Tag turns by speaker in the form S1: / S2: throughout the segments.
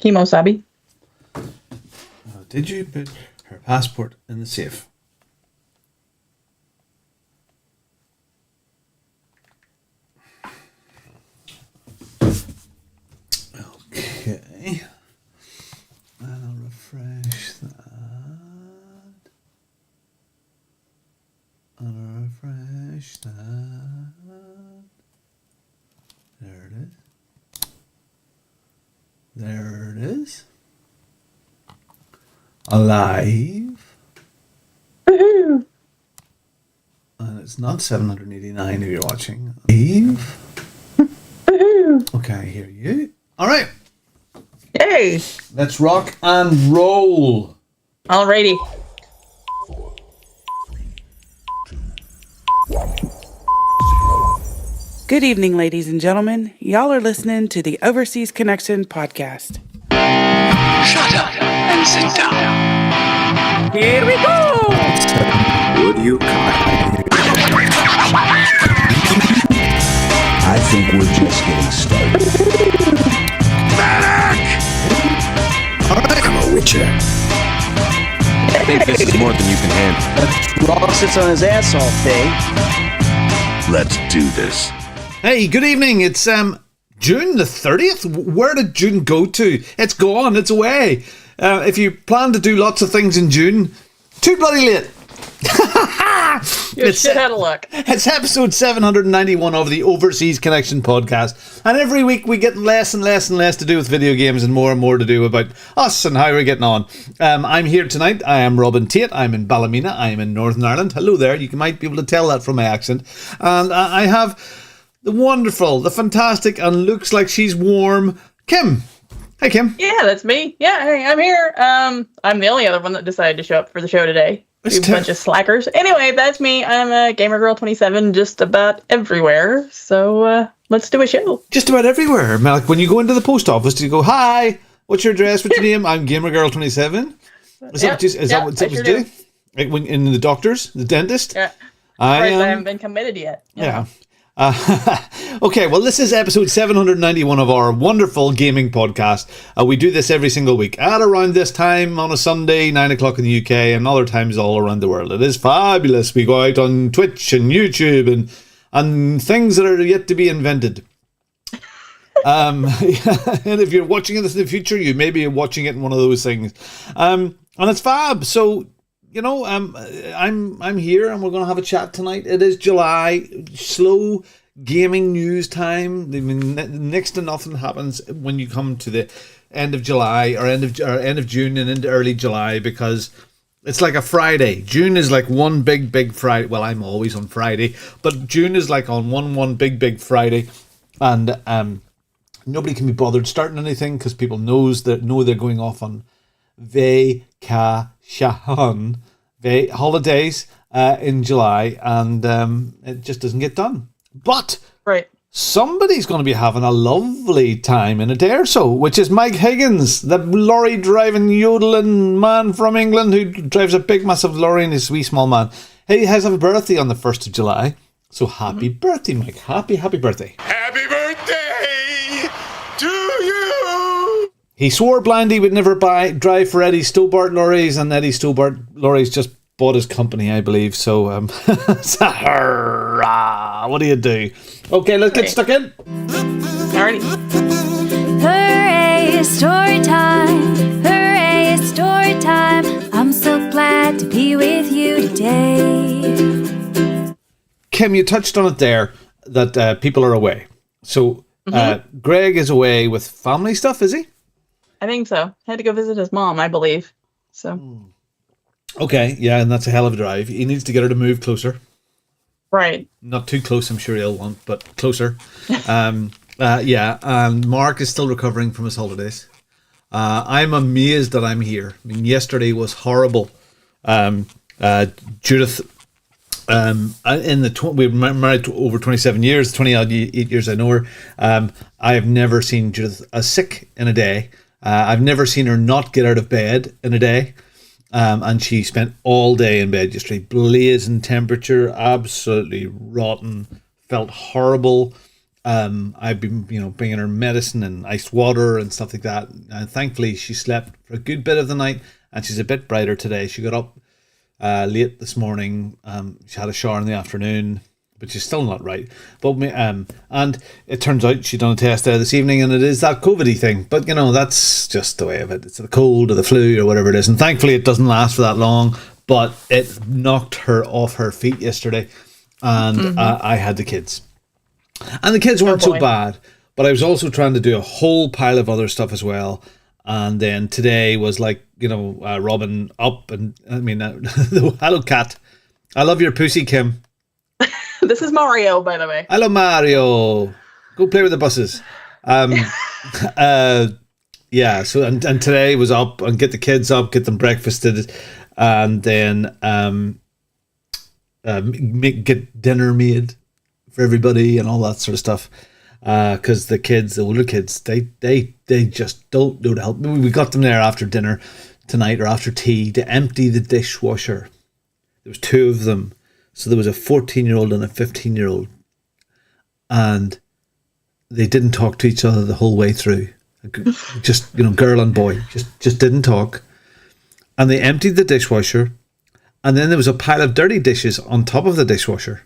S1: Kimosabi.
S2: Did you put her passport in the safe? Okay. And I'll refresh that. And I'll refresh that. There it is. There it is. Alive.
S1: Woohoo!
S2: And it's not 789 if you're watching. Alive.
S1: Woohoo!
S2: Okay, I hear you. All right.
S1: Yay!
S2: Let's rock and roll.
S1: Alrighty.
S3: Good evening, ladies and gentlemen. Y'all are listening to the Overseas Connection podcast.
S4: Shut up and sit down.
S3: Here we go!
S4: Would you kindly?
S5: I think we're just getting started.
S4: Back! I'm a witcher.
S6: I think this is more than you can handle.
S7: Rock sits on his ass all day.
S4: Let's do this.
S2: Hey, good evening. It's June the 30th. Where did June go to? It's gone. It's away. If you plan to do lots of things in June, too bloody late.
S1: You're shit out of luck.
S2: It's episode 791 of the Overseas Connection podcast. And every week we get less and less and less to do with video games and more to do about us and how we're getting on. I'm here tonight. I am Robin Tate. I'm in Ballymena. I'm in Northern Ireland. Hello there. You might be able to tell that from my accent. And I have the wonderful, the fantastic, and looks like she's warm, Kim. Hi, Kim.
S1: Yeah, that's me. Yeah, hey, I'm here. I'm the only other one that decided to show up for the show today. You bunch of slackers. Anyway, that's me. I'm a gamer girl 27 just about everywhere. So let's do a show.
S2: Just about everywhere. Like when you go into the post office, do you go, hi, what's your address, what's your name? I'm gamer girl 27. Is that what you do? Like when in the doctors, the dentist?
S1: Yeah. I haven't been committed yet.
S2: Yeah. Okay, well, this is episode 791 of our wonderful gaming podcast. We do this every single week at around this time on a Sunday, 9 o'clock in the UK, and other times all around the world. It is fabulous. We go out on Twitch and YouTube and things that are yet to be invented. And if you're watching this in the future, you may be watching it in one of those things. And it's fab. So, you know, I'm here and we're going to have a chat tonight. It is July, slow gaming news time. I mean, next to nothing happens when you come to the end of July or end of June and into early July, because it's like a Friday. June is like one big Friday. Well, I'm always on Friday, but June is like on one big Friday, and nobody can be bothered starting anything because people know they're going off on vacation, holidays in July, and it just doesn't get done. But
S1: right,
S2: somebody's going to be having a lovely time in a day or so, which is Mike Higgins, the lorry driving yodeling man from England who drives a big massive lorry and is a wee small man. He has a birthday on the 1st of July, so happy birthday, Mike. Happy birthday.
S4: Happy birthday to you!
S2: He swore blind he would never drive for Eddie Stobart lorries, and Eddie Stobart lorries just bought his company, I believe. So, hurrah, what do you do? Okay, let's get stuck in.
S1: Alrighty.
S8: Hooray, it's story time. Hooray, it's story time. I'm so glad to be with you today.
S2: Kim, you touched on it there, that people are away. So, Greg is away with family stuff, is he?
S1: I think so. Had to go visit his mom, I believe. So.
S2: Okay, yeah, and that's a hell of a drive. He needs to get her to move closer.
S1: Right.
S2: Not too close, I'm sure he'll want, but closer. Yeah, and Mark is still recovering from his holidays. I'm amazed that I'm here. I mean, yesterday was horrible. Judith, we've been married over 27 years, 20 odd 8 years I know her. I have never seen Judith sick in a day. I've never seen her not get out of bed in a day. And she spent all day in bed yesterday, blazing temperature, absolutely rotten, felt horrible. I've been, bringing her medicine and iced water and stuff like that. And thankfully, she slept for a good bit of the night, and she's a bit brighter today. She got up late this morning. She had a shower in the afternoon, but she's still not right. But and it turns out she'd done a test there this evening, and it is that COVID-y thing. But that's just the way of it. It's the cold or the flu or whatever it is. And thankfully, it doesn't last for that long. But it knocked her off her feet yesterday, and I had the kids. And the kids weren't so bad, but I was also trying to do a whole pile of other stuff as well. And then today was like, Robin up, and hello cat. I love your pussy, Kim.
S1: This is Mario, by the way.
S2: Hello, Mario. Go play with the buses. Yeah. So and today was up and get the kids up, get them breakfasted, and then get dinner made for everybody and all that sort of stuff, because the older kids, they just don't know to help. We got them there after dinner tonight or after tea to empty the dishwasher. There was two of them, so there was a 14-year-old and a 15-year-old, and they didn't talk to each other the whole way through. Just girl and boy just didn't talk, and they emptied the dishwasher, and then there was a pile of dirty dishes on top of the dishwasher.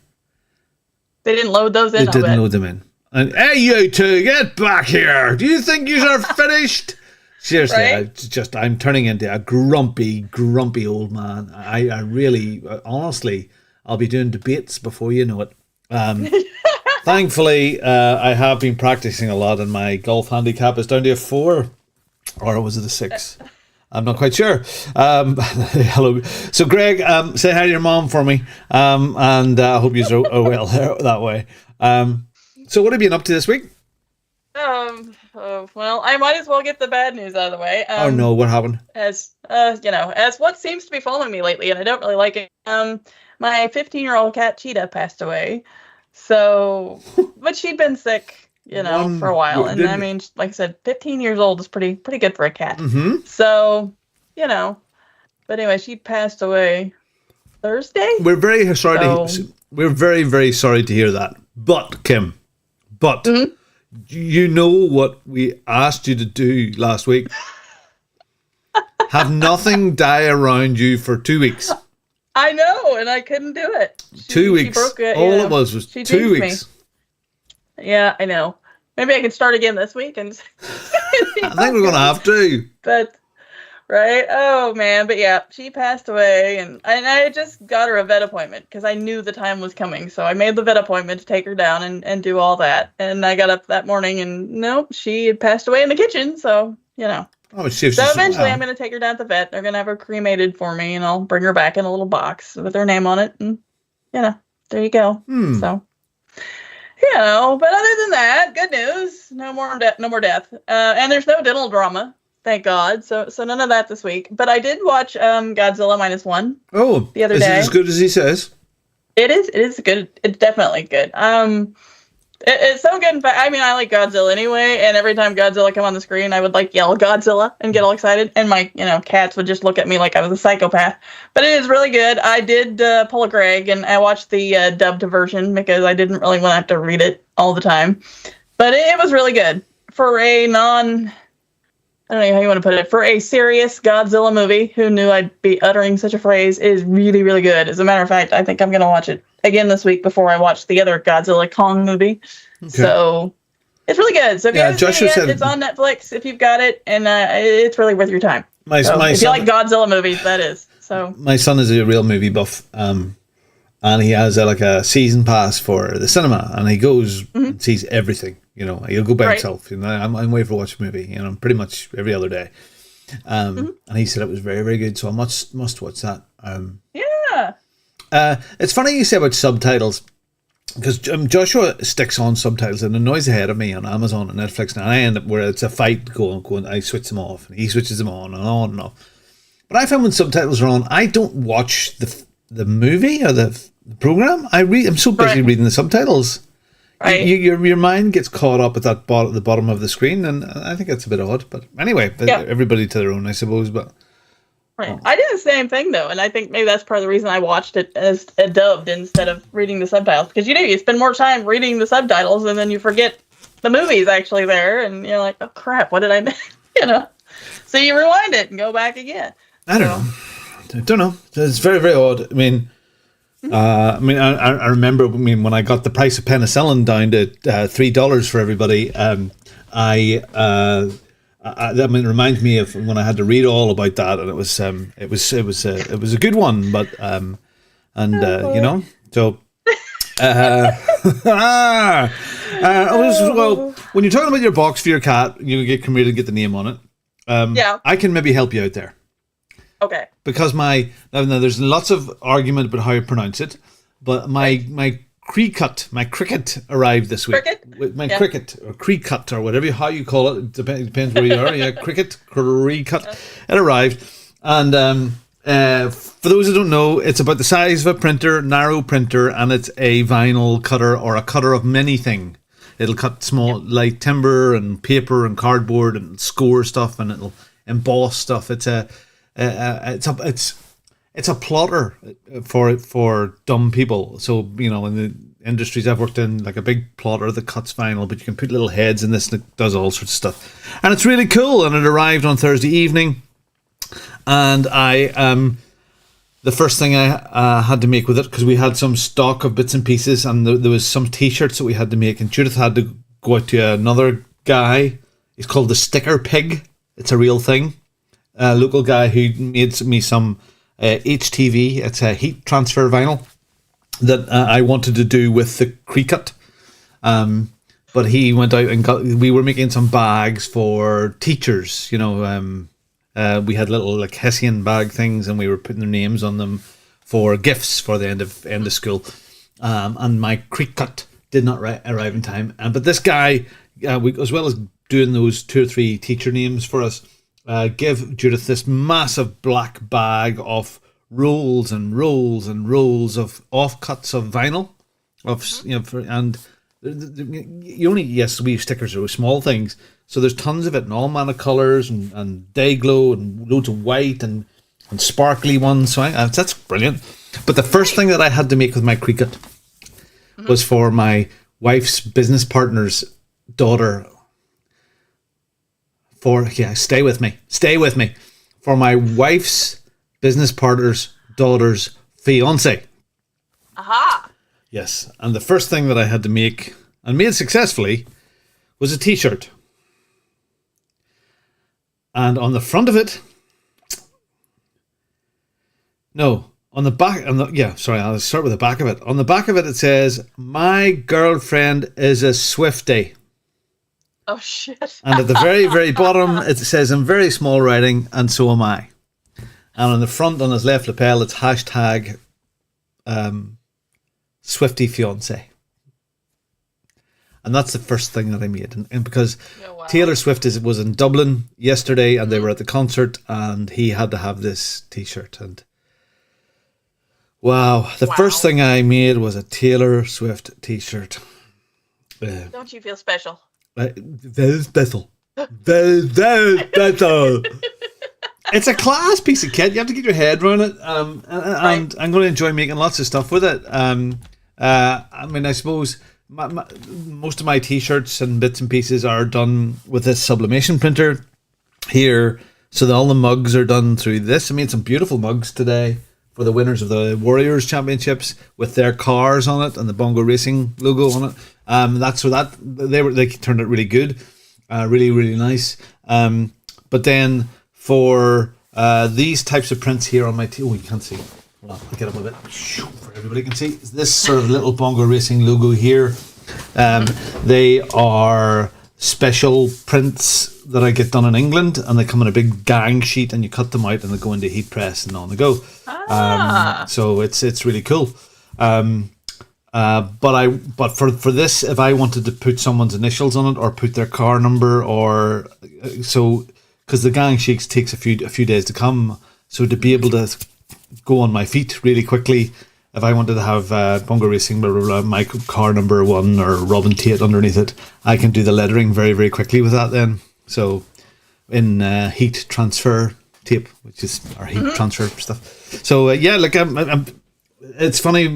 S1: They didn't load those in.
S2: They didn't load them in. And hey, you two, get back here! Do you think you are finished? Seriously,
S1: right?
S2: I'm turning into a grumpy old man. I really, honestly, I'll be doing debates before you know it. Thankfully, I have been practicing a lot, and my golf handicap is down to a 4, or was it a 6? I'm not quite sure. Hello. So, Greg, say hi to your mom for me, and I hope you're well that way. So, what have you been up to this week?
S1: Well, I might as well get the bad news out of the way.
S2: Oh no, what happened?
S1: As what seems to be following me lately, and I don't really like it. My 15-year-old cat Cheetah passed away. So, but she'd been sick, for a while, and I mean, like I said, 15 years old is pretty good for a cat.
S2: Mm-hmm.
S1: So, but anyway, she passed away Thursday.
S2: We're very sorry. We're very, very sorry to hear that. But Kim, you know what we asked you to do last week? Have nothing die around you for 2 weeks.
S1: I know, and I couldn't do it.
S2: 2 weeks.
S1: She broke it,
S2: all it was 2 weeks.
S1: Me. Yeah, I know. Maybe I can start again this week. And
S2: I think we're going to have to.
S1: But, right? Oh, man. But yeah, she passed away, and I just got her a vet appointment because I knew the time was coming. So I made the vet appointment to take her down and do all that. And I got up that morning, and nope, she had passed away in the kitchen. So,
S2: Oh,
S1: so eventually I'm going to take her down to the vet. They're going to have her cremated for me, and I'll bring her back in a little box with her name on it. And, there you go. So, but other than that, good news. No more death. And there's no dental drama, thank God. So none of that this week. But I did watch Godzilla -1.
S2: Oh,
S1: the other day.
S2: Is it as good as he says?
S1: It is. It is good. It's definitely good. It's so good. In fact, I mean, I like Godzilla anyway, and every time Godzilla come on the screen, I would yell Godzilla and get all excited, and my cats would just look at me like I was a psychopath. But it is really good. I did pull a Greg, and I watched the dubbed version because I didn't really want to have to read it all the time. But it was really good for a I don't know how you want to put it, for a serious Godzilla movie. Who knew I'd be uttering such a phrase? Is really, really good. As a matter of fact, I think I'm going to watch it again this week before I watch the other Godzilla Kong movie. Okay. So it's really good. So if you haven't seen it yet, it's on Netflix if you've got it, and it's really worth your time. If you like Godzilla movies, that is. So
S2: my son is a real movie buff, and he has a season pass for the cinema, and he goes and sees everything. He'll go by himself. I'm waiting for watch a movie. Pretty much every other day. And he said it was very, very good, so I must watch that.
S1: Yeah.
S2: It's funny you say about subtitles, because Joshua sticks on subtitles and annoys the head of me on Amazon and Netflix, and I end up where it's a fight going. I switch them off, and he switches them on and on and off. But I find when subtitles are on, I don't watch the movie or the program. I'm so busy reading the subtitles. Right. Your mind gets caught up at the bottom of the screen, and I think that's a bit odd. But anyway, everybody to their own, I suppose. But
S1: Right. I did the same thing though, and I think maybe that's part of the reason I watched it as dubbed instead of reading the subtitles. Because you spend more time reading the subtitles, and then you forget the movie's actually there, and you're like, oh crap, what did I miss? So you rewind it and go back again.
S2: I don't know. It's very, very odd. I mean, I remember. When I got the price of penicillin down to $3 for everybody, it reminds me of when I had to read all about that, and it was a good one, but so. Well, when you're talking about your box for your cat, you get Camille to get the name on it. I can maybe help you out there.
S1: Okay.
S2: Because now there's lots of argument about how you pronounce it, but my cricket arrived this week.
S1: Cricket?
S2: Cricket or cricket or whatever how you call it. Depends where you are. Yeah, cricket. It arrived, and for those who don't know, it's about the size of a printer, narrow printer, and it's a vinyl cutter or a cutter of anything. It'll cut small, like timber and paper and cardboard and score stuff, and it'll emboss stuff. It's a plotter for dumb people. So in the industries I've worked in, like a big plotter that cuts vinyl, but you can put little heads in this and it does all sorts of stuff, and it's really cool. And it arrived on Thursday evening, and the first thing I had to make with it, because we had some stock of bits and pieces, and there was some t-shirts that we had to make, and Judith had to go out to another guy. He's called the Sticker Pig. It's a real thing. A local guy who made me some HTV. It's a heat transfer vinyl that I wanted to do with the Cricut. But he went out and we were making some bags for teachers, we had little like Hessian bag things, and we were putting their names on them for gifts for the end of school. And my Cricut did not arrive in time. But this guy, as well as doing those 2 or 3 teacher names for us, give Judith this massive black bag of rolls and rolls and rolls of offcuts of vinyl, we use stickers are small things, so there's tons of it in all manner of colours and day glow and loads of white and sparkly ones. So that's brilliant. But the first thing that I had to make with my Cricut was for my wife's business partner's daughter. Stay with me. For my wife's business partner's daughter's fiance.
S1: Aha!
S2: Yes, and the first thing that I had to make, and made successfully, was a t-shirt. And on the front of it, I'll start with the back of it. On the back of it, it says, "My girlfriend is a Swiftie."
S1: Oh, shit.
S2: And at the very, very bottom, it says in very small writing, "And so am I." And on the front, on his left lapel, it's hashtag Swiftie fiance. And that's the first thing that I made. And because Taylor Swift was in Dublin yesterday, and they were at the concert, and he had to have this t-shirt. And the first thing I made was a Taylor Swift t-shirt.
S1: Don't you feel special?
S2: Very special. Very, very special. It's a class piece of kit. You have to get your head around it. And I'm going to enjoy making lots of stuff with it. I suppose most of my t-shirts and bits and pieces are done with this sublimation printer here. So all the mugs are done through this. I made some beautiful mugs today for the winners of the Warriors Championships with their cars on it and the Bongo Racing logo on it. They turned out really good, really, really nice. But then for these types of prints here on my you can't see. Well, I'll get up a bit for everybody can see. This sort of little Bongo Racing logo here. They are special prints that I get done in England, and they come in a big gang sheet, and you cut them out, and they go into heat press, and on they go. So it's really cool. But for this, if I wanted to put someone's initials on it or put their car number or so, because the gang sheets takes a few days to come, so to be able to go on my feet really quickly, if I wanted to have Bongo Racing, blah, blah, blah, my car number 1 or Robin Tate underneath it, I can do the lettering very, very quickly with that then. So in heat transfer tape, which is our heat transfer stuff. So yeah, like it's funny.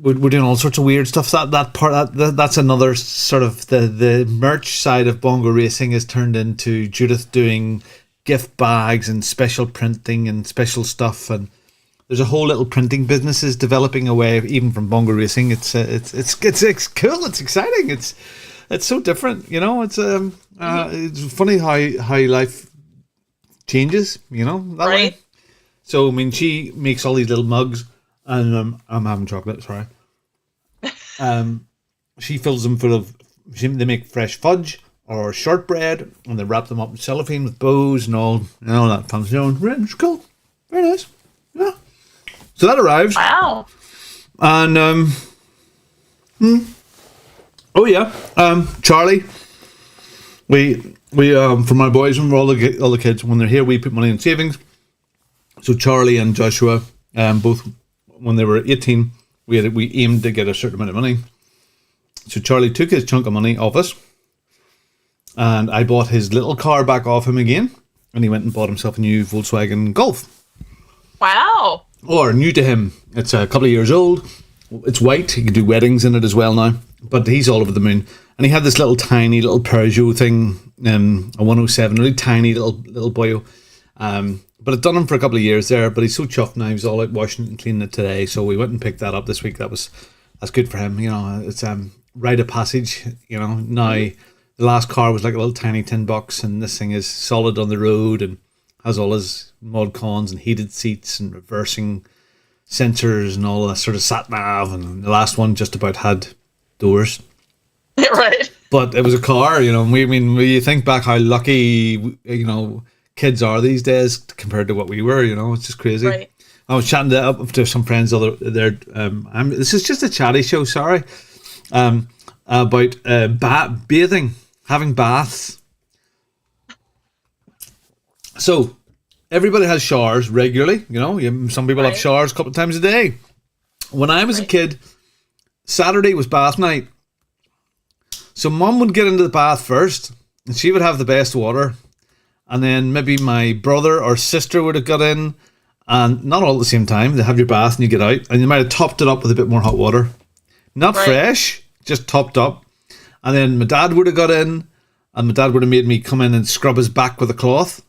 S2: We're doing all sorts of weird stuff. That's another sort of the merch side of Bongo Racing has turned into Judith doing gift bags and special printing and special stuff, and there's a whole little printing business is developing away even from Bongo Racing. It's cool. It's exciting. It's so different. You know, it's funny how life changes. You know, that
S1: Right.
S2: way. So I mean, she makes all these little mugs. And I'm having chocolate, sorry. She fills them full of, they make fresh fudge or shortbread, and they wrap them up in cellophane with bows and all that fun stuff. It's cool. Very nice. Yeah. So that arrives.
S1: Wow.
S2: And, Charlie, we for my boys and for all the kids, when they're here, we put money in savings. So Charlie and Joshua, both, when they were 18, we aimed to get a certain amount of money. So Charlie took his chunk of money off us, and I bought his little car back off him again, and he went and bought himself a new Volkswagen Golf.
S1: Wow.
S2: Or new to him. It's a couple of years old. It's white. He can do weddings in it as well now. But he's all over the moon. And he had this tiny little Peugeot thing, a 107, really tiny little boyo. But I'd done him for a couple of years there, but he's so chuffed now. He was all out washing it and cleaning it today, so we went and picked that up this week. That's good for him. You know, it's rite of passage. You know, now the last car was like a little tiny tin box, and this thing is solid on the road and has all his mod cons and heated seats and reversing sensors and all that sort of sat nav. And the last one just about had doors.
S1: Right.
S2: But it was a car, you know. When you think back how lucky, you know, kids are these days compared to what we were, you know, it's just crazy.
S1: Right.
S2: I was chatting to some friends there. This is just a chatty show, sorry. About bathing, having baths. So everybody has showers regularly, you know. Some people have showers a couple of times a day. When I was a kid, Saturday was bath night. So Mum would get into the bath first, and she would have the best water. And then maybe my brother or sister would have got in, and not all at the same time. They have your bath and you get out, and you might have topped it up with a bit more hot water. Not fresh, just topped up. And then my dad would have got in, and my dad would have made me come in and scrub his back with a cloth.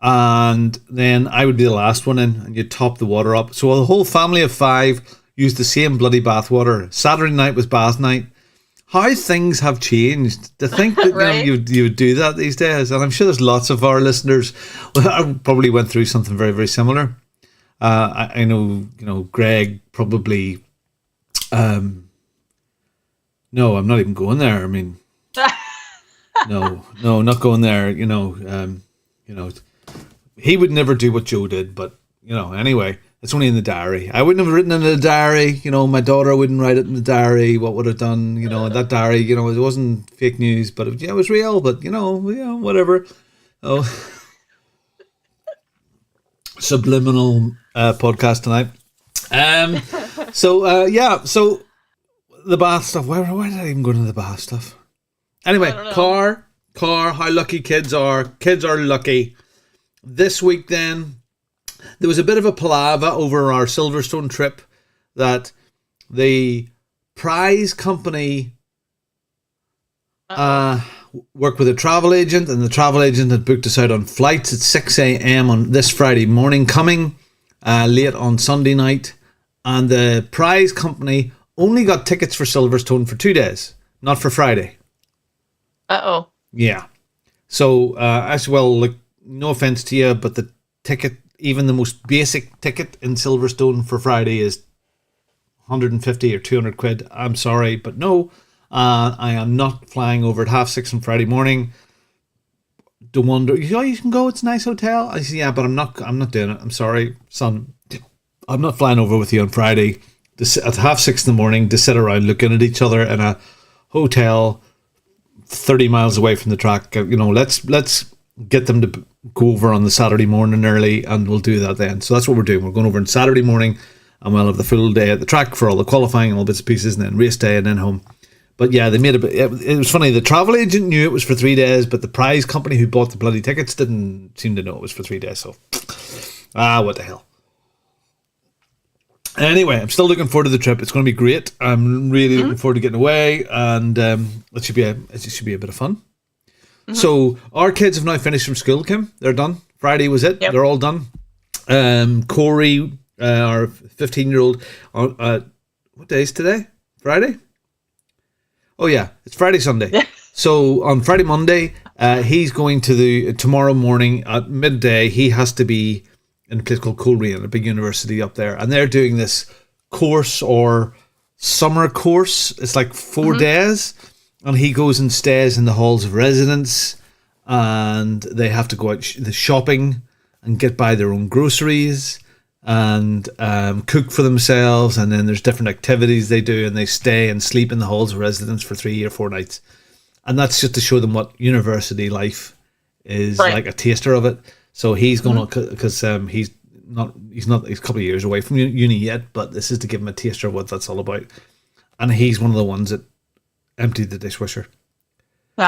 S2: And then I would be the last one in, and you'd top the water up. So the whole family of 5 used the same bloody bath water. Saturday night was bath night. How things have changed. To think that you would do that these days. And I'm sure there's lots of our listeners who probably went through something very, very similar. I know, you know, Greg probably... no, I'm not even going there. I mean... No, not going there. You know, he would never do what Joe did. But, you know, anyway... It's only in the diary. I wouldn't have written it in the diary. You know, my daughter wouldn't write it in the diary. What would have done? You know, that diary. You know, it wasn't fake news, but it was real. But you know, whatever. Oh, subliminal podcast tonight. So the bath stuff. Why did I even go into the bath stuff? Anyway, car. How lucky kids are. Kids are lucky. This week, then. There was a bit of a palaver over our Silverstone trip that the prize company worked with a travel agent, and the travel agent had booked us out on flights at 6 a.m. on this Friday morning, coming late on Sunday night. And the prize company only got tickets for Silverstone for 2 days, not for Friday.
S1: Uh-oh.
S2: Yeah. So, as well, like, no offense to you, but the ticket... Even the most basic ticket in Silverstone for Friday is 150 or 200 quid. I'm sorry, but no, I am not flying over at 6:30 on Friday morning. To wonder, you can go. It's a nice hotel. I say, yeah, but I'm not doing it. I'm sorry, son. I'm not flying over with you on Friday at 6:30 in the morning to sit around looking at each other in a hotel 30 miles away from the track. You know, let's get them to go over on the Saturday morning early, and we'll do that then. So that's what we're doing. We're going over on Saturday morning, and we'll have the full day at the track for all the qualifying and all bits and pieces, and then race day and then home. But yeah, they made it was funny. The travel agent knew it was for 3 days, but the prize company who bought the bloody tickets didn't seem to know it was for 3 days. So, what the hell. Anyway, I'm still looking forward to the trip. It's going to be great. I'm really looking forward to getting away, and it should be a bit of fun. So our kids have now finished from school, Kim. They're done. Friday was it. Yep. They're all done. Corey, our 15-year-old, what day is today? Friday? Oh yeah, it's Friday, Sunday. So on Friday, Monday, he's going to tomorrow morning at midday, he has to be in a place called Coleraine, a big university up there. And they're doing this course or summer course. It's like 4 days. And he goes and stays in the halls of residence. And they have to go out the shopping and get by their own groceries and cook for themselves. And then there's different activities they do. And they stay and sleep in the halls of residence for 3 or 4 nights. And that's just to show them what university life is like, a taster of it. So he's going to, because he's a couple of years away from uni yet, but this is to give him a taster of what that's all about. And he's one of the ones that emptied the dishwasher. So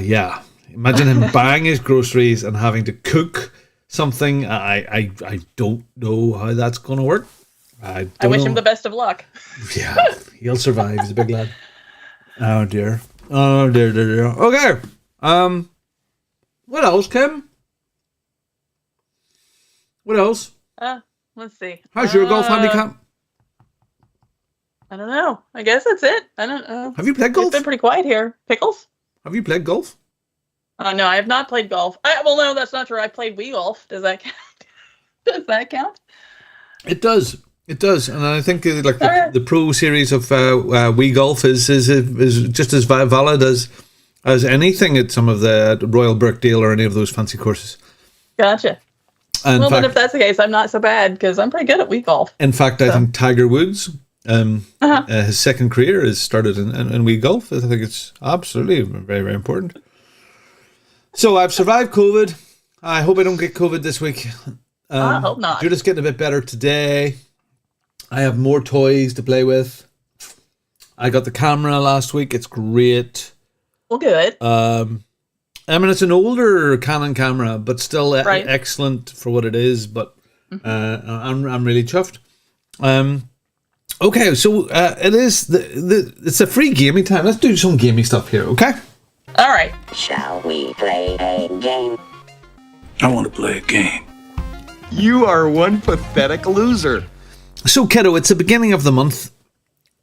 S2: yeah, imagine him buying his groceries and having to cook something. I don't know how that's going to work. I
S1: wish him the best of luck.
S2: Yeah, he'll survive. He's a big lad. Oh dear. Okay. What else, Kim? What else?
S1: Let's see.
S2: How's your golf handicap?
S1: I don't know. I guess that's it. I don't know.
S2: Have you played golf?
S1: It's been pretty quiet here. Pickles?
S2: Have you played golf?
S1: No, I have not played golf. Well, no, that's not true. I played Wii Golf. Does that count? Does that count?
S2: It does. It does, and I think like the Pro Series of Wii Golf is just as valid as anything at some of the Royal Birkdale or any of those fancy courses.
S1: Gotcha.
S2: And
S1: well, then if that's the case, I'm not so bad because I'm pretty good at Wii Golf.
S2: In fact, I think Tiger Woods, his second career is started in Wii Golf. I think it's absolutely very, very important. So I've survived COVID. I hope I don't get COVID this week.
S1: I hope not.
S2: Judith's getting a bit better today. I have more toys to play with. I got the camera last week. It's great.
S1: Well, good.
S2: I mean, it's an older Canon camera, but still excellent for what it is. But I'm really chuffed. Okay, so it is it's a free gaming time. Let's do some gaming stuff here, okay?
S1: All right.
S9: Shall we play a game?
S4: I want to play a game.
S10: You are one pathetic loser.
S2: So, kiddo, it's the beginning of the month.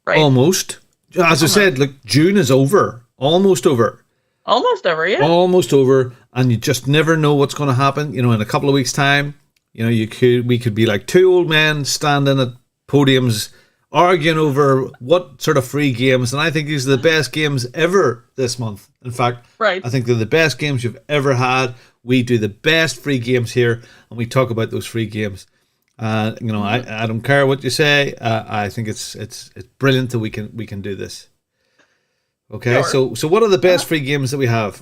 S1: Right.
S2: Almost. As I said, like June is over. Almost over.
S1: Almost over, yeah.
S2: Almost over. And you just never know what's going to happen. You know, in a couple of weeks' time, you know, we could be like two old men standing at podiums arguing over what sort of free games. And I think these are the best games ever this month. In fact, I think they're the best games you've ever had. We do the best free games here, and we talk about those free games. You know, I don't care what you say. I think it's brilliant that we can do this. Okay,
S1: sure.
S2: So what are the best free games that we have?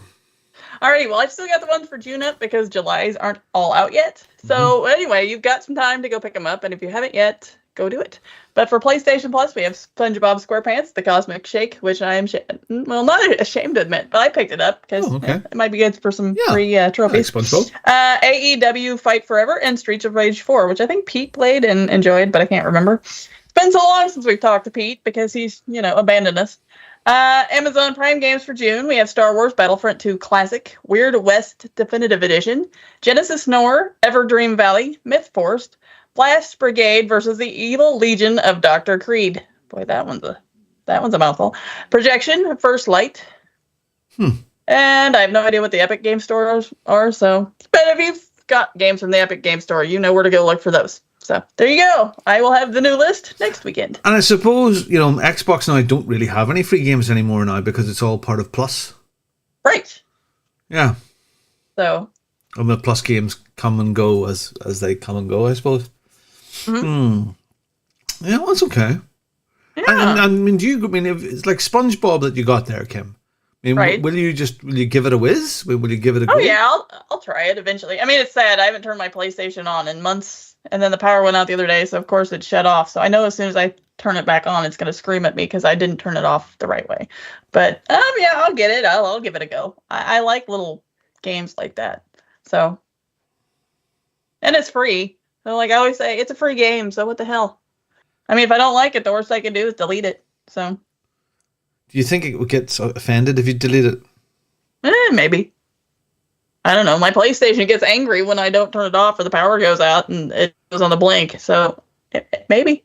S1: Alrighty, well, I've still got the ones for June up because July's aren't all out yet. So anyway, you've got some time to go pick them up, and if you haven't yet, go do it. But for PlayStation Plus, we have SpongeBob SquarePants: The Cosmic Shake, which I am not ashamed to admit, but I picked it up because it might be good for some free trophies. AEW Fight Forever and Streets of Rage 4, which I think Pete played and enjoyed, but I can't remember. It's been so long since we've talked to Pete because he's, abandoned us. Amazon Prime games for June. We have Star Wars Battlefront 2 Classic, Weird West Definitive Edition, Genesis Noir, Everdream Valley, Myth Forest, Blast Brigade versus the Evil Legion of Dr. Creed. Boy, that one's a mouthful. Projection, First Light. And I have no idea what the Epic Game Stores are, so but if you've got games from the Epic Game Store, you know where to go look for those. So there you go. I will have the new list next weekend.
S2: And I suppose, Xbox now don't really have any free games anymore now because it's all part of Plus.
S1: Right.
S2: Yeah.
S1: So.
S2: And the Plus games come and go as they come and go, I suppose. Yeah, that's okay.
S1: Yeah.
S2: And I mean, if it's like SpongeBob that you got there, Kim? I mean, will you give it a whiz? Will you give it a go?
S1: Oh yeah, I'll try it eventually. I mean, it's sad. I haven't turned my PlayStation on in months and then the power went out the other day, so of course it shut off. So I know as soon as I turn it back on, it's going to scream at me because I didn't turn it off the right way. But yeah, I'll get it. I'll give it a go. I like little games like that. So, and it's free. So like I always say, it's a free game. So what the hell? I mean, if I don't like it, the worst I can do is delete it. So.
S2: Do you think it would get offended if you delete it?
S1: Maybe. I don't know. My PlayStation gets angry when I don't turn it off or the power goes out and it goes on the blink. So maybe.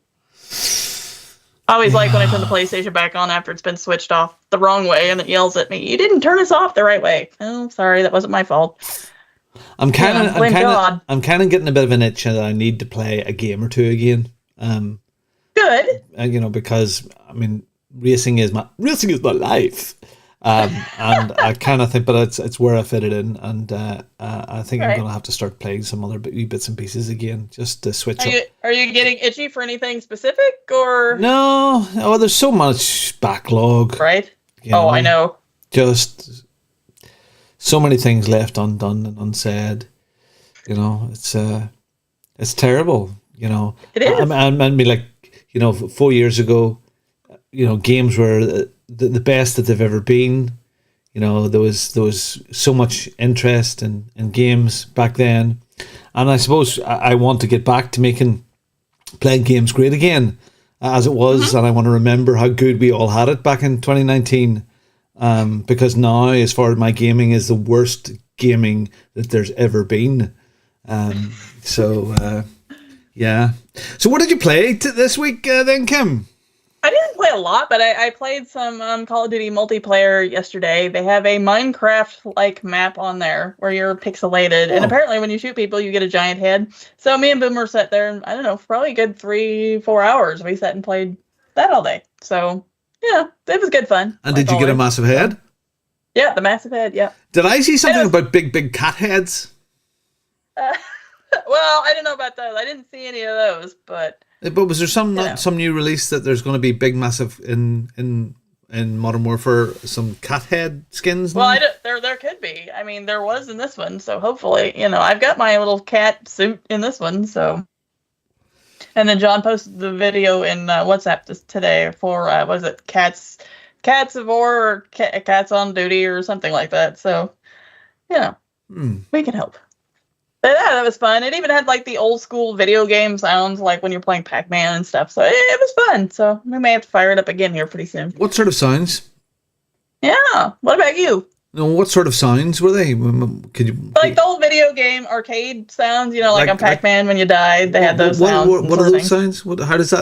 S1: I always like when I turn the PlayStation back on after it's been switched off the wrong way and it yells at me, "You didn't turn us off the right way." Oh, sorry, that wasn't my fault.
S2: I'm kind of getting a bit of an itch that I need to play a game or two again.
S1: Good.
S2: Because I mean, racing is my life. And I kind of think, but it's where I fit it in, and I think I'm going to have to start playing some other bits and pieces again, just to switch up.
S1: Are you getting itchy for anything specific, or
S2: no? Oh, there's so much backlog,
S1: right? I know.
S2: Just so many things left undone and unsaid. It's terrible.
S1: It is.
S2: I mean, like 4 years ago, games were the best that they've ever been. There was so much interest in games back then, and I suppose I want to get back to playing games great again, as it was, and I want to remember how good we all had it back in 2019. Because now, as far as my gaming, is the worst gaming that there's ever been. Yeah. So what did you play this week then, Kim?
S1: I didn't play a lot, but I played some Call of Duty multiplayer yesterday. They have a Minecraft-like map on there where you're pixelated, and apparently when you shoot people, you get a giant head. So me and Boomer sat there, and I don't know, for probably a good 3-4 hours, we sat and played that all day. So, yeah, it was good fun.
S2: And did you get a massive head?
S1: Yeah, the massive head, yeah.
S2: Did I see something about big cat heads?
S1: Well, I don't know about those. I didn't see any of those, but
S2: was there some new release that there's going to be big, massive in Modern Warfare, some cat head skins?
S1: Well, there could be. I mean, there was in this one, so hopefully, I've got my little cat suit in this one, so. And then John posted the video in WhatsApp today for was it Cats of War or Cats on Duty or something like that. So, we can help. But yeah, that was fun. It even had like the old school video game sounds, like when you're playing Pac-Man and stuff. So it was fun. So we may have to fire it up again here pretty soon.
S2: What sort of sounds?
S1: Yeah. What about you?
S2: No, what sort of sounds were they? Could you
S1: like the old video game arcade sounds? like on Pac-Man when you died, they had those sounds.
S2: What are those sounds? How does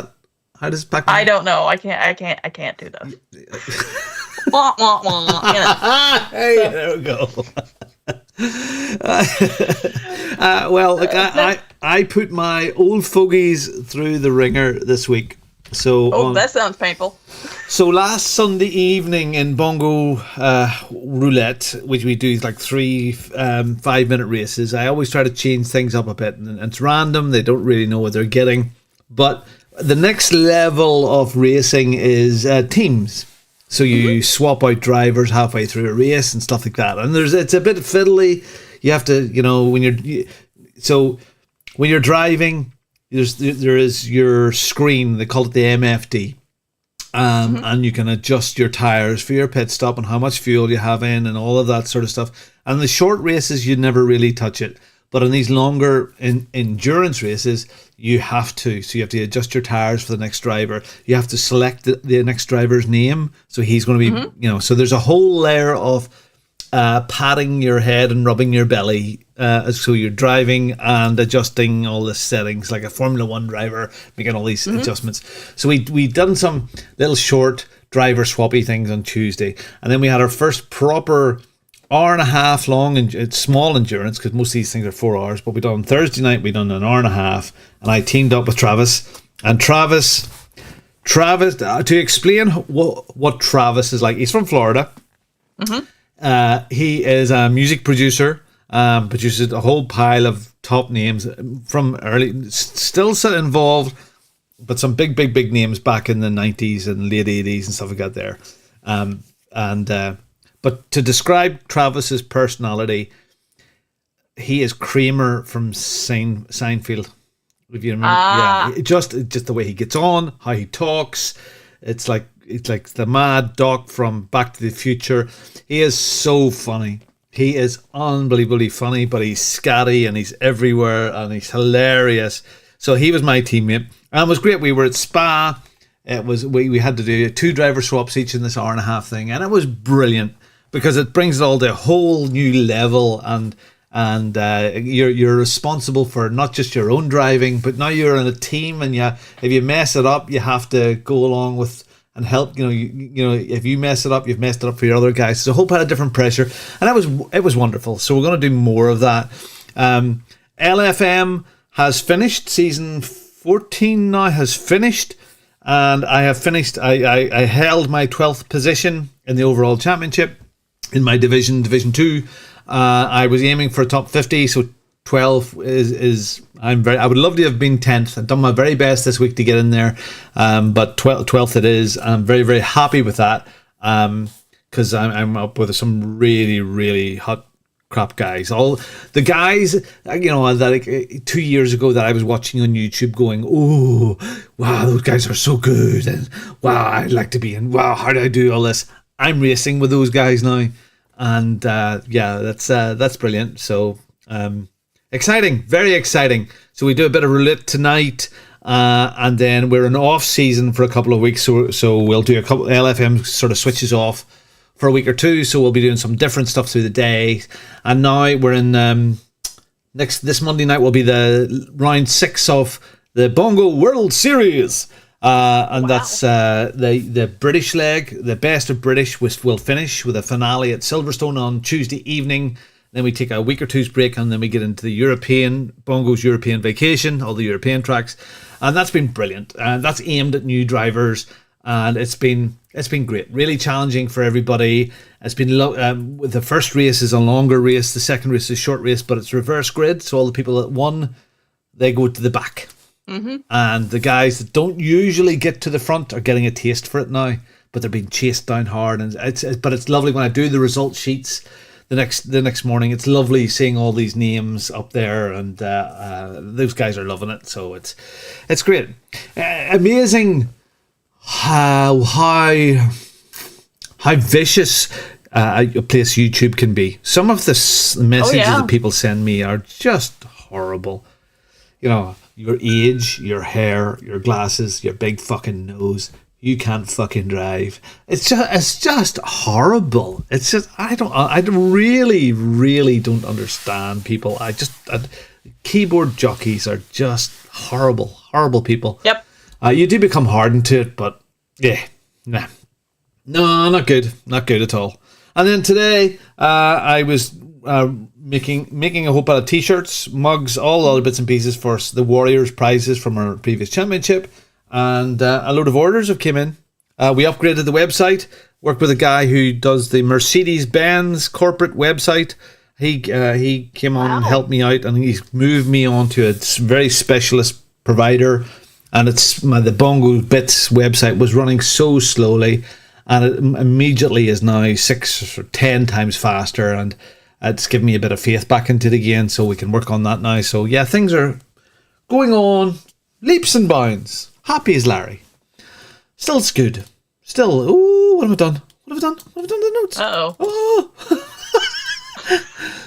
S2: Pac-Man?
S1: I don't know. I can't do those. Wah, wah, wah,
S2: Hey, there we go. Well, look, I put my old fogies through the ringer this week. So
S1: that sounds painful.
S2: So last Sunday evening in Bongo Roulette, which we do like 3 5-minute races, I always try to change things up a bit, and it's random. They don't really know what they're getting. But the next level of racing is teams. So you swap out drivers halfway through a race and stuff like that. And it's a bit fiddly. You have to, when you're driving, there is your screen. They call it the MFD. And you can adjust your tires for your pit stop and how much fuel you have in and all of that sort of stuff. And the short races, you never really touch it. But in these longer endurance races, you have to. So you have to adjust your tires for the next driver. You have to select the next driver's name. So he's going to be, so there's a whole layer of patting your head and rubbing your belly. So you're driving and adjusting all the settings like a Formula 1 driver, making all these adjustments. So we done some little short driver swappy things on Tuesday. And then we had our first proper hour-and-a-half long, and it's small endurance because most of these things are 4 hours, but we done on Thursday night, we done an hour-and-a-half, and I teamed up with Travis, and Travis to explain what Travis is like, he's from Florida. He is a music producer, produces a whole pile of top names from early, still involved, but some big names back in the 90s and late 80s and stuff like that there. But to describe Travis's personality, he is Kramer from Seinfeld. If you remember, just the way he gets on, how he talks, it's like the mad Doc from Back to the Future. He is so funny. He is unbelievably funny, but he's scatty and he's everywhere and he's hilarious. So he was my teammate, and it was great. We were at Spa. It was we had to do 2 driver swaps each in this hour-and-a-half thing, and it was brilliant because it brings it all to a whole new level. And you're responsible for not just your own driving, but now you're in a team, and if you mess it up, you have to go along with and help. You know, if you mess it up, you've messed it up for your other guys. So a whole pile of different pressure, and it was wonderful. So we're going to do more of that. LFM has finished. Season 14 now has finished, and I have finished. I held my 12th position in the overall championship in my Division 2. I was aiming for a top 50, so 12 is I would love to have been 10th. I've done my very best this week to get in there, but 12th it is. I'm very, very happy with that, because I'm up with some really, really hot crap guys. All the guys, that 2 years ago that I was watching on YouTube going, oh, wow, those guys are so good, and wow, I'd like to be in, wow, how do I do all this? I'm racing with those guys now. And that's brilliant. So exciting, very exciting. So we do a bit of roulette tonight, and then we're in off season for a couple of weeks. So we'll do a couple. LFM sort of switches off for a week or two. So we'll be doing some different stuff through the day. And now we're in this Monday night will be the round 6 of the Bongo World Series. And that's the British leg, the best of British, will finish with a finale at Silverstone on Tuesday evening. Then we take a week or two's break, and then we get into the Bongo's European vacation, all the European tracks, and that's been brilliant. And that's aimed at new drivers, and it's been great, really challenging for everybody. It's been the first race is a longer race, the second race is a short race, but it's reverse grid, so all the people that won, they go to the back. Mm-hmm. And the guys that don't usually get to the front are getting a taste for it now, but they're being chased down hard. And it's lovely when I do the result sheets the next morning. It's lovely seeing all these names up there, and those guys are loving it. So it's great, amazing how vicious a place YouTube can be. Some of the messages that people send me are just horrible. Your age, your hair, your glasses, your big fucking nose. You can't fucking drive. It's just horrible. It's just I really, really don't understand people. Keyboard jockeys are just horrible people. Yep. You do become hardened to it, but yeah, no, not good at all. And then today, I was making a whole pile of t-shirts, mugs, all the other bits and pieces for the Warriors prizes from our previous championship, and a load of orders have came in. We upgraded the website, worked with a guy who does the Mercedes-Benz corporate website. He came on and helped me out, and he's moved me on to a very specialist provider, and the Bongo Bits website was running so slowly, and it immediately is now 6 or 10 times faster, and it's given me a bit of faith back into it again, so we can work on that now. So yeah, things are going on leaps and bounds. Happy as Larry. Still, it's good. Still, ooh, what have I done? What have I done with the notes?
S1: Uh-oh.
S2: Oh.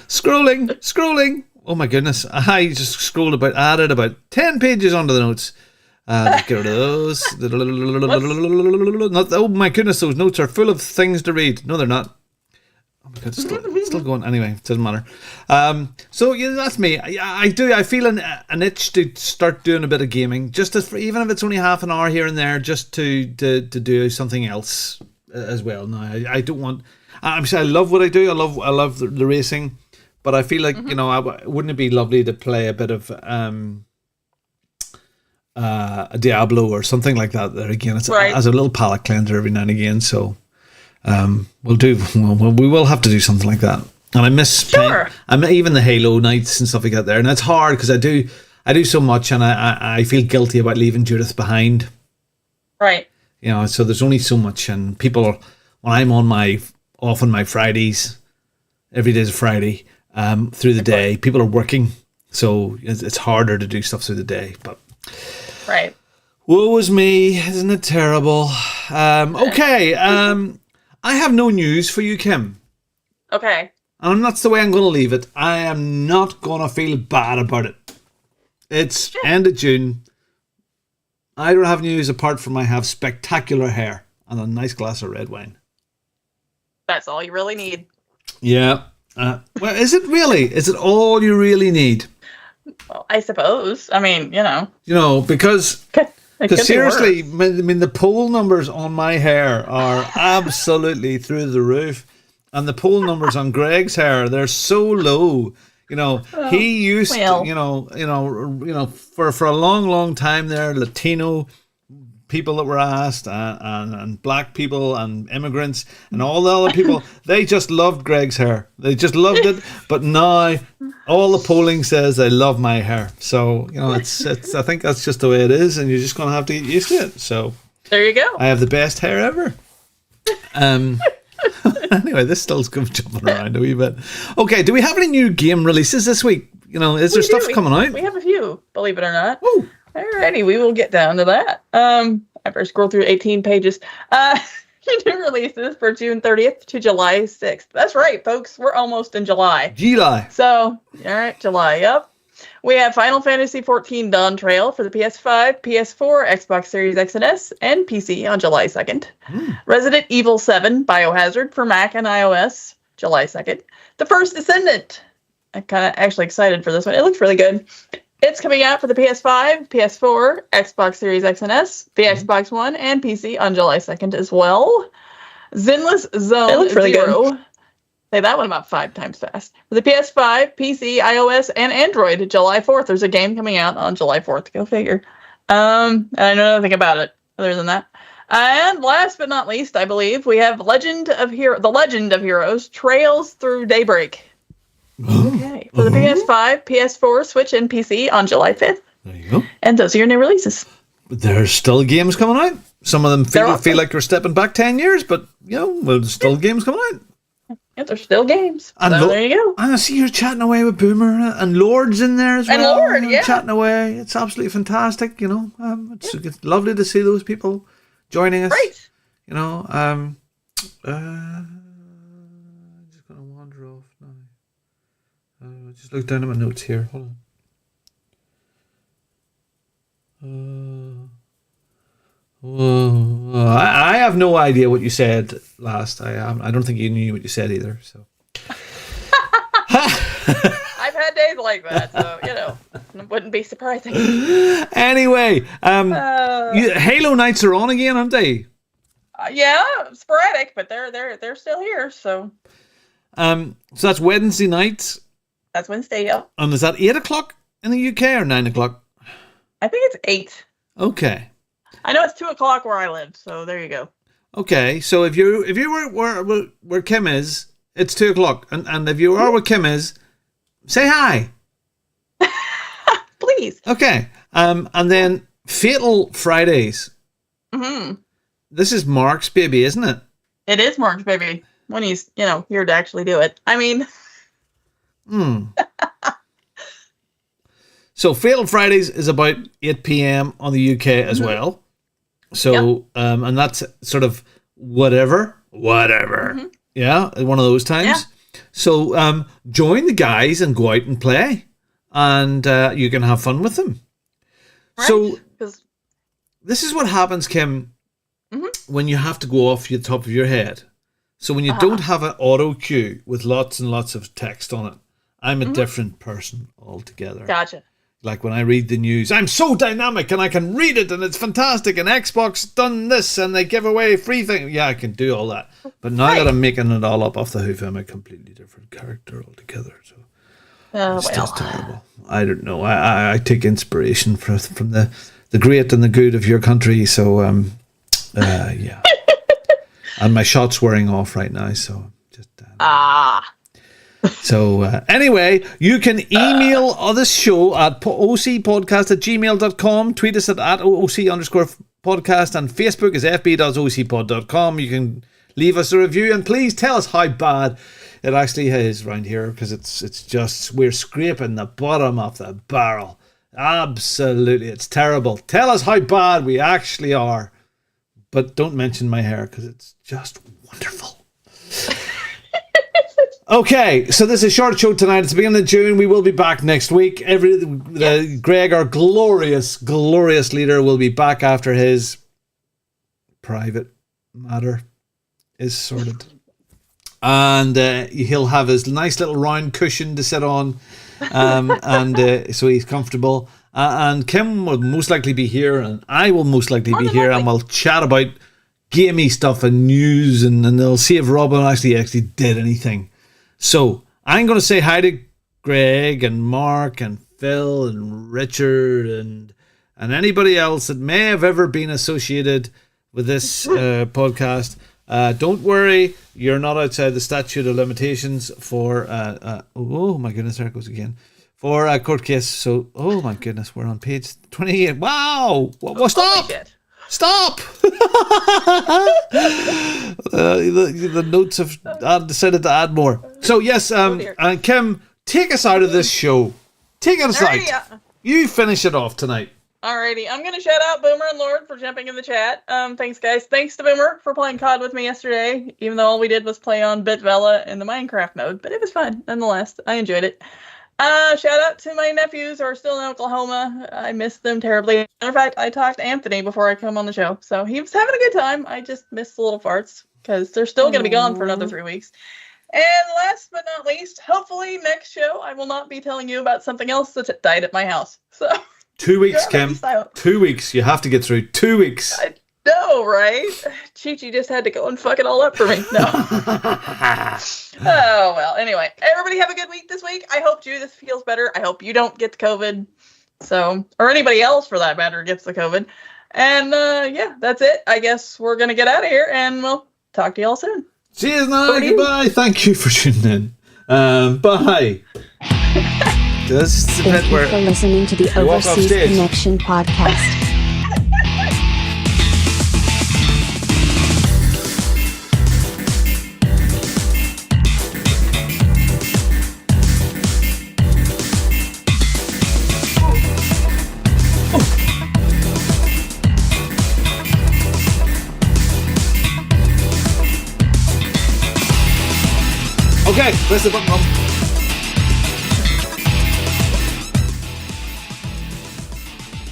S2: Scrolling. Oh my goodness. I just added about 10 pages onto the notes. Get rid of those. Oh my goodness, those notes are full of things to read. No, they're not. Oh my god, still going. Anyway, it doesn't matter. So yeah, that's me. I feel an itch to start doing a bit of gaming, even if it's only half an hour here and there, just to do something else as well. No, I don't want. I love what I do. I love the racing, but I feel like wouldn't it be lovely to play a bit of a Diablo or something like that? There again, it's as a little palate cleanser every now and again. So. We will have to do something like that, and I miss even the Halo nights and stuff like that there, and it's hard because I do so much, and I feel guilty about leaving Judith behind,
S1: right?
S2: So there's only so much, and people are, when I'm on my Fridays, every day is a Friday, through the day, people are working, So it's harder to do stuff through the day. But
S1: Right.
S2: woe is me, isn't it terrible? Okay, I have no news for you, Kim.
S1: Okay.
S2: And that's the way I'm going to leave it. I am not going to feel bad about it. It's end of June. I don't have news apart from I have spectacular hair and a nice glass of red wine.
S1: That's all you really need.
S2: Yeah. Well, is it really? Is it all you really need?
S1: Well, I suppose. I mean,
S2: Because seriously, I mean, the poll numbers on my hair are absolutely through the roof. And the poll numbers on Greg's hair, they're so low. He used to, for a long, long time there, Latino people that were asked and black people and immigrants and all the other people, they just loved Greg's hair. They just loved it. But now all the polling says they love my hair. So, it's I think that's just the way it is, and you're just going to have to get used to it. So
S1: there you go.
S2: I have the best hair ever. Anyway, this still's jumping around a wee bit. Okay, do we have any new game releases this week? Is there stuff coming out?
S1: We have a few, believe it or not.
S2: Ooh.
S1: Alrighty, we will get down to that. After I scroll through 18 pages. New releases for June 30th to July 6th. That's right, folks. We're almost in July.
S2: July.
S1: So, alright, July, yep. We have Final Fantasy XIV Dawn Trail for the PS5, PS4, Xbox Series X and S, and PC on July 2nd. Resident Evil 7 Biohazard for Mac and iOS, July 2nd. The First Descendant. I'm kind of actually excited for this one. It looks really good. It's coming out for the PS5, PS4, Xbox Series X and S, the Xbox One, and PC on July 2nd as well. Zenless Zone
S3: It looks really
S1: Zero.
S3: good.
S1: Say that one about 5 times fast. For the PS5, PC, iOS, and Android, July 4th. There's a game coming out on July 4th. Go figure. And I know nothing about it other than that. And last but not least, I believe, we have The Legend of Heroes, Trails Through Daybreak. Okay. For the PS5, PS4, Switch, and PC on July 5th.
S2: There you go.
S1: And those are your new releases.
S2: But there's still games coming out. Some of them feel like we're stepping back 10 years, but, there's still games coming out.
S1: Yeah, there's still games.
S2: And
S1: So there you go.
S2: And I see you're chatting away with Boomer, and Lord's in there as well.
S1: And Lord, yeah.
S2: Chatting away. It's absolutely fantastic, It's lovely to see those people joining us.
S1: Great.
S2: I'm just going to wander off now. Just look down at my notes here. Hold on. I have no idea what you said last. I don't think you knew what you said either. So
S1: I've had days like that, so it wouldn't be surprising.
S2: Anyway, Halo nights are on again, aren't they?
S1: Yeah, sporadic, but they're still here. So
S2: So that's Wednesday nights.
S1: that's Wednesday. Yeah,
S2: And is that 8 o'clock in the UK or 9 o'clock?
S1: I think it's 8.
S2: Okay.
S1: I know it's 2 o'clock where I live, so there you go.
S2: Okay, so if you were where Kim is, it's 2 o'clock, and if you are where Kim is, say hi.
S1: Please.
S2: Okay, and then Fatal Fridays.
S1: Mm-hmm.
S2: This is Mark's baby, isn't it?
S1: It is Mark's baby when he's here to actually do it. I mean,
S2: So Fatal Fridays is about 8 p.m. on the UK as well. So and that's sort of whatever. Yeah, one of those times.
S1: Yeah.
S2: So join the guys and go out and play, and you can have fun with them.
S1: right?
S2: So
S1: 'Cause-
S2: this is what happens, Kim, when you have to go off the top of your head. So when you don't have an auto cue with lots and lots of text on it, I'm a different person altogether.
S1: gotcha.
S2: Like when I read the news, I'm so dynamic and I can read it and it's fantastic and Xbox done this and they give away free things. Yeah, I can do all that. But now that I'm making it all up off the hoof, I'm a completely different character altogether. So it's just terrible. I don't know. I take inspiration from the great and the good of your country. So yeah. And my shot's wearing off right now. So just So anyway, you can email this show at ocpodcast@gmail.com, tweet us at @OC_podcast, and Facebook is fb.ocpod.com. You can leave us a review and please tell us how bad it actually is round here because it's just we're scraping the bottom of the barrel. Absolutely, it's terrible. Tell us how bad we actually are, but don't mention my hair because it's just wonderful. Okay, so this is a short show tonight. It's the beginning of June. We will be back next week. Greg, our glorious leader, will be back after his private matter is sorted. And he'll have his nice little round cushion to sit on, so he's comfortable. And Kim will most likely be here, and I will most likely be here, and we'll chat about gamey stuff and news, and they'll see if Robin actually did anything. So I'm going to say hi to Greg and Mark and Phil and Richard and anybody else that may have ever been associated with this podcast. Don't worry, you're not outside the statute of limitations for oh my goodness, there it goes again, for a court case. So oh my goodness, we're on page 28. Wow, well, stop the notes have decided to add more. So yes, Kim, take us out of this show. Take us out. You finish it off tonight.
S1: Alrighty, I'm going to shout out Boomer and Lord for jumping in the chat. Thanks, guys. Thanks to Boomer for playing COD with me yesterday, even though all we did was play on Bitvella in the Minecraft mode, but it was fun, nonetheless. I enjoyed it. Shout out to my nephews who are still in Oklahoma. I miss them terribly. Matter of fact, I talked to Anthony before I come on the show, so he was having a good time. I just missed the little farts, because they're still going to be gone for another 3 weeks. And last but not least, hopefully next show I will not be telling you about something else that died at my house. So
S2: 2 weeks, Kim. 2 weeks. You have to get through 2 weeks.
S1: I know, right? Chi-Chi just had to go and fuck it all up for me. No. Oh, well. Anyway, everybody have a good week this week. I hope Judith feels better. I hope you don't get the COVID. So, or anybody else for that matter gets the COVID. And yeah, that's it. I guess we're going to get out of here and we'll talk to y'all soon.
S2: Cheers now. Goodbye. Thank you for tuning in. Bye. This is the bit where
S11: for listening to the Overseas Connection podcast.
S2: Okay, press the button.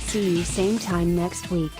S11: See you same time next week.